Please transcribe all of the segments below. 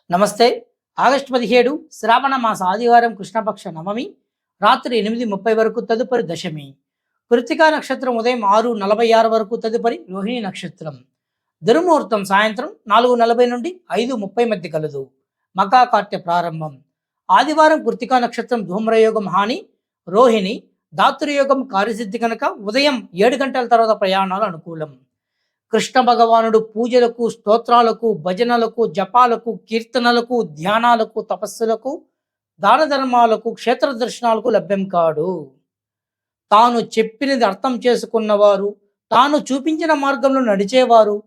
నమస్తే. ఆగస్టు 17 శ్రావణ మాస ఆదివారం కృష్ణపక్ష నవమి రాత్రి 8:30 వరకు తదుపరి దశమి. కృత్తికా నక్షత్రం ఉదయం 6:46 వరకు తదుపరి రోహిణి నక్షత్రం. దుర్ముహూర్తం సాయంత్రం 4:40 నుండి 5:30 మధ్య కలదు. మకాకార్తె ప్రారంభం. ఆదివారం కృత్తికా నక్షత్రం ధూమ్రయోగం హాని, రోహిణి దాతృయోగం కార్యసిద్ధి కనుక ఉదయం 7 గంటల తర్వాత ప్రయాణాలు అనుకూలం. కృష్ణ భగవానుడు పూజలకు, స్తోత్రాలకు, భజనలకు, జపాలకు, కీర్తనలకు, ధ్యానాలకు, తపస్సులకు, దాన ధర్మాలకు, క్షేత్ర దర్శనాలకు లభ్యం కాడు. తాను చెప్పినది అర్థం చేసుకున్నవారు, తాను చూపించిన మార్గంలో నడిచేవారు,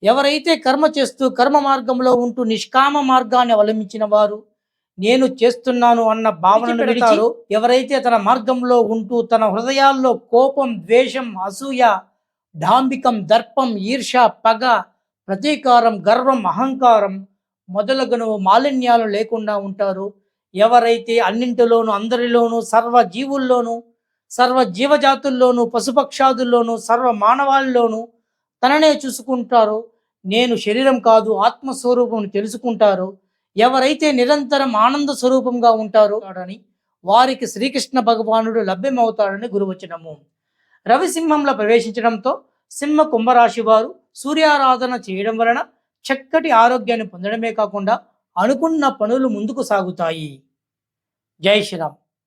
ఎవరైతే కర్మ చేస్తూ కర్మ మార్గంలో ఉంటూ నిష్కామ మార్గాన్ని అవలంబించిన వారు, నేను చేస్తున్నాను అన్న భావనను విడిచి, ఎవరైతే తన మార్గంలో ఉంటూ తన హృదయాల్లో కోపం, ద్వేషం, అసూయ, డాంబికం, దర్పం, ఈర్ష, పగ, ప్రతీకారం, గర్వం, అహంకారం మొదలగును మాలిన్యాలు లేకుండా ఉంటారు, ఎవరైతే అన్నింటిలోనూ, అందరిలోనూ, సర్వ జీవుల్లోనూ, సర్వ జీవజాతుల్లోనూ, పశుపక్షాదుల్లోనూ, సర్వ మానవాళ్ళలోనూ తననే చూసుకుంటారో, నేను శరీరం కాదు ఆత్మస్వరూపం తెలుసుకుంటారో, ఎవరైతే నిరంతరం ఆనంద స్వరూపంగా ఉంటారో అని వారికి శ్రీకృష్ణ భగవానుడు లభ్యమవుతాడని గురువచనము. రవిసింహంలో ప్రవేశించడంతో సింహ కుంభరాశి వారు సూర్యారాధన చేయడం వలన చక్కటి ఆరోగ్యాన్ని పొందడమే కాకుండా అనుకున్న పనులు ముందుకు సాగుతాయి. జై శ్రీరామ్.